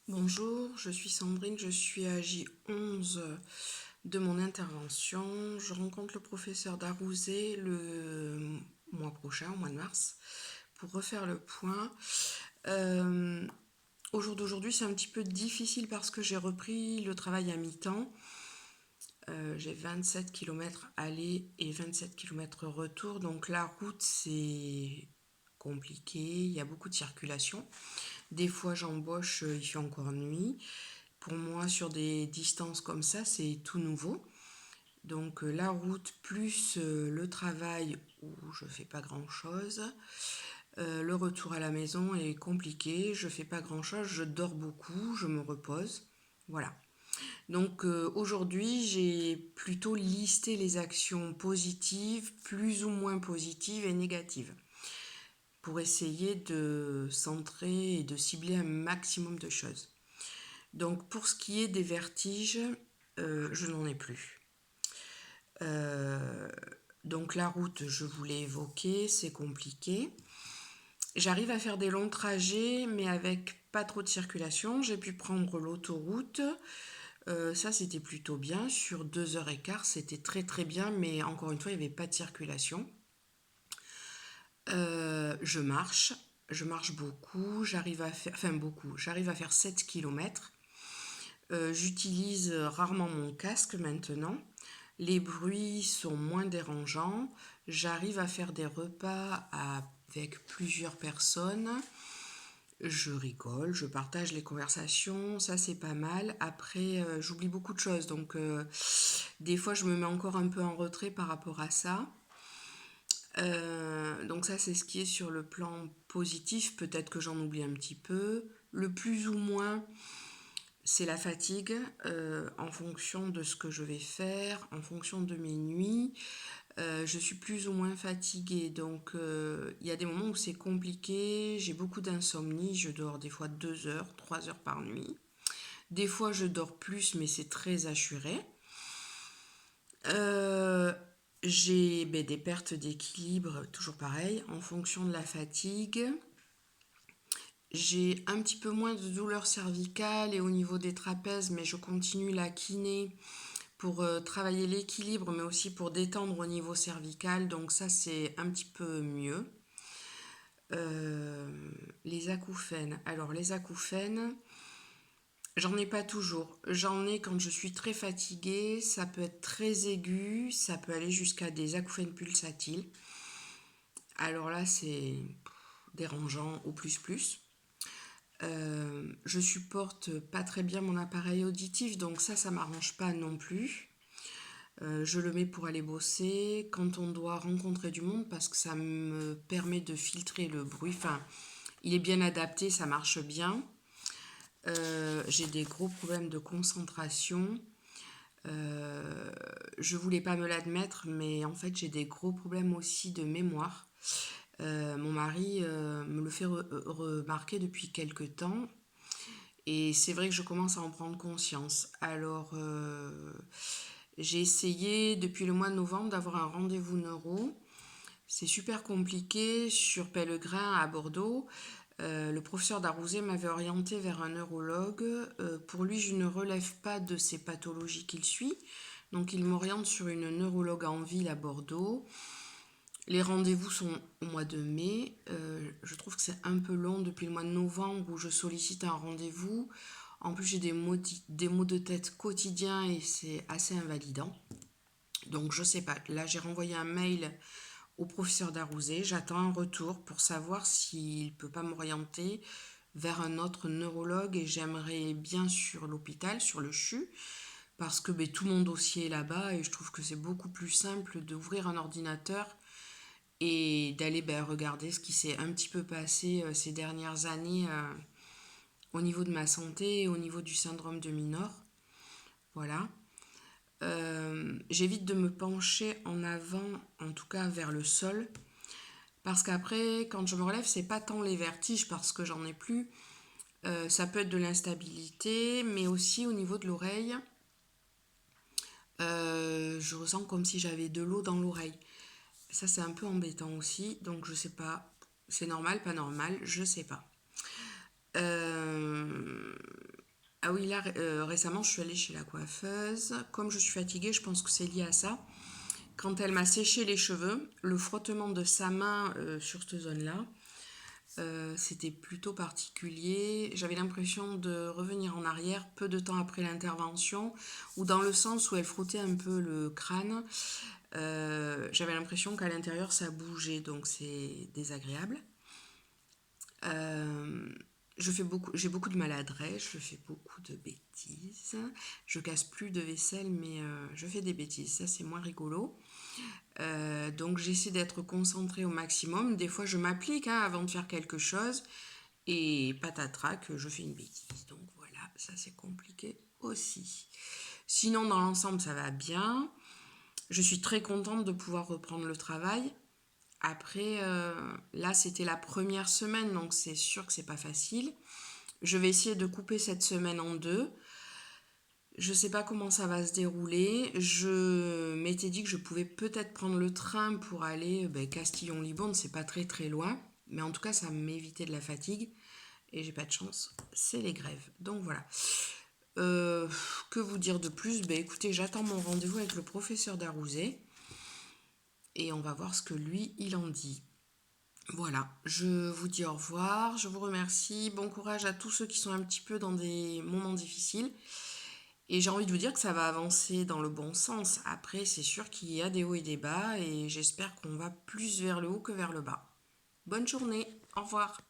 Bonjour, je suis Sandrine, je suis à J11 de mon intervention. Je rencontre le professeur Darouzé le mois prochain, au mois de mars, pour refaire le point. Au jour d'aujourd'hui, c'est un petit peu difficile parce que j'ai repris le travail à mi-temps. J'ai 27 km aller et 27 km retour, donc la route c'est compliqué, il y a beaucoup de circulation. Des fois j'embauche, il fait encore nuit. Pour moi, sur des distances comme ça, c'est tout nouveau. Donc la route plus le travail où je fais pas grand-chose. Le retour à la maison est compliqué, je fais pas grand-chose, je dors beaucoup, je me repose. Voilà. Donc aujourd'hui, j'ai plutôt listé les actions positives, plus ou moins positives et négatives, pour essayer de centrer et de cibler un maximum de choses. Donc pour ce qui est des vertiges, je n'en ai plus. Euh, donc la route, je vous l'ai évoqué, c'est compliqué. J'arrive à faire des longs trajets, mais avec pas trop de circulation. J'ai pu prendre l'autoroute. Ça, c'était plutôt bien. Sur 2h15, c'était très très bien, mais encore une fois, il n'y avait pas de circulation. Je marche beaucoup. J'arrive à faire 7 km. J'utilise rarement mon casque maintenant. Les bruits sont moins dérangeants. J'arrive à faire des repas avec plusieurs personnes. Je rigole, je partage les conversations, ça c'est pas mal. Après, j'oublie beaucoup de choses, donc des fois je me mets encore un peu en retrait par rapport à ça. Donc ça c'est ce qui est sur le plan positif, peut-être que j'en oublie un petit peu. Le plus ou moins, c'est la fatigue en fonction de ce que je vais faire, en fonction de mes nuits. Je suis plus ou moins fatiguée, donc il y a des moments où c'est compliqué, j'ai beaucoup d'insomnie, je dors des fois 2 heures, 3 heures par nuit. Des fois je dors plus, mais c'est très assuré. Euh, j'ai des pertes d'équilibre, toujours pareil, en fonction de la fatigue. J'ai un petit peu moins de douleurs cervicales et au niveau des trapèzes, mais je continue la kiné pour travailler l'équilibre, mais aussi pour détendre au niveau cervical. Donc ça, c'est un petit peu mieux. Euh, les acouphènes. Alors les acouphènes, j'en ai pas toujours. J'en ai quand je suis très fatiguée. Ça peut être très aigu. Ça peut aller jusqu'à des acouphènes pulsatiles. Alors là, c'est dérangeant au plus plus. Je supporte pas très bien mon appareil auditif, donc ça m'arrange pas non plus. Je le mets pour aller bosser quand on doit rencontrer du monde parce que ça me permet de filtrer le bruit. Enfin, il est bien adapté, ça marche bien. J'ai des gros problèmes de concentration. Je voulais pas me l'admettre, mais en fait j'ai des gros problèmes aussi de mémoire. Mon mari me le fait remarquer depuis quelques temps. Et c'est vrai que je commence à en prendre conscience. Alors, j'ai essayé depuis le mois de novembre d'avoir un rendez-vous neuro. C'est super compliqué. Sur Pellegrin à Bordeaux, le professeur Darouzé m'avait orienté vers un neurologue. Pour lui, je ne relève pas de ces pathologies qu'il suit. Donc, il m'oriente sur une neurologue en ville à Bordeaux. Les rendez-vous sont au mois de mai. Je trouve que c'est un peu long depuis le mois de novembre où je sollicite un rendez-vous. En plus, j'ai des maux de tête quotidiens et c'est assez invalidant. Donc, je sais pas. Là, j'ai renvoyé un mail au professeur Darouzé. J'attends un retour pour savoir s'il peut pas m'orienter vers un autre neurologue et j'aimerais bien sur l'hôpital, sur le CHU, parce que tout mon dossier est là-bas et je trouve que c'est beaucoup plus simple d'ouvrir un ordinateur et d'aller regarder ce qui s'est un petit peu passé ces dernières années au niveau de ma santé et au niveau du syndrome de Minor. Voilà. J'évite de me pencher en avant, en tout cas vers le sol, parce qu'après, quand je me relève, c'est pas tant les vertiges parce que j'en ai plus. Ça peut être de l'instabilité, mais aussi au niveau de l'oreille, je ressens comme si j'avais de l'eau dans l'oreille. Ça, c'est un peu embêtant aussi, donc je sais pas. C'est normal, pas normal, je sais pas. Euh, Ah oui, là, récemment, je suis allée chez la coiffeuse. Comme je suis fatiguée, je pense que c'est lié à ça. Quand elle m'a séché les cheveux, le frottement de sa main sur cette zone-là, c'était plutôt particulier. J'avais l'impression de revenir en arrière peu de temps après l'intervention, ou dans le sens où elle frottait un peu le crâne. J'avais l'impression qu'à l'intérieur ça bougeait, donc c'est désagréable. Euh, j'ai beaucoup de maladresse, je fais beaucoup de bêtises. Je casse plus de vaisselle, mais je fais des bêtises. Ça, c'est moins rigolo. Donc, j'essaie d'être concentrée au maximum. Des fois, je m'applique avant de faire quelque chose. Et patatrac, je fais une bêtise. Donc, voilà, ça, c'est compliqué aussi. Sinon, dans l'ensemble, ça va bien. Je suis très contente de pouvoir reprendre le travail. Après, là, c'était la première semaine, donc c'est sûr que c'est pas facile. Je vais essayer de couper cette semaine en deux. Je sais pas comment ça va se dérouler. Je m'étais dit que je pouvais peut-être prendre le train pour aller Castillon-Libourne, c'est pas très très loin. Mais en tout cas, ça m'évitait de la fatigue. Et j'ai pas de chance, c'est les grèves. Donc voilà. Euh, que vous dire de plus? Écoutez, j'attends mon rendez-vous avec le professeur Darouzet. Et on va voir ce que lui, il en dit. Voilà, je vous dis au revoir, je vous remercie, bon courage à tous ceux qui sont un petit peu dans des moments difficiles. Et j'ai envie de vous dire que ça va avancer dans le bon sens. Après, c'est sûr qu'il y a des hauts et des bas et j'espère qu'on va plus vers le haut que vers le bas. Bonne journée, au revoir.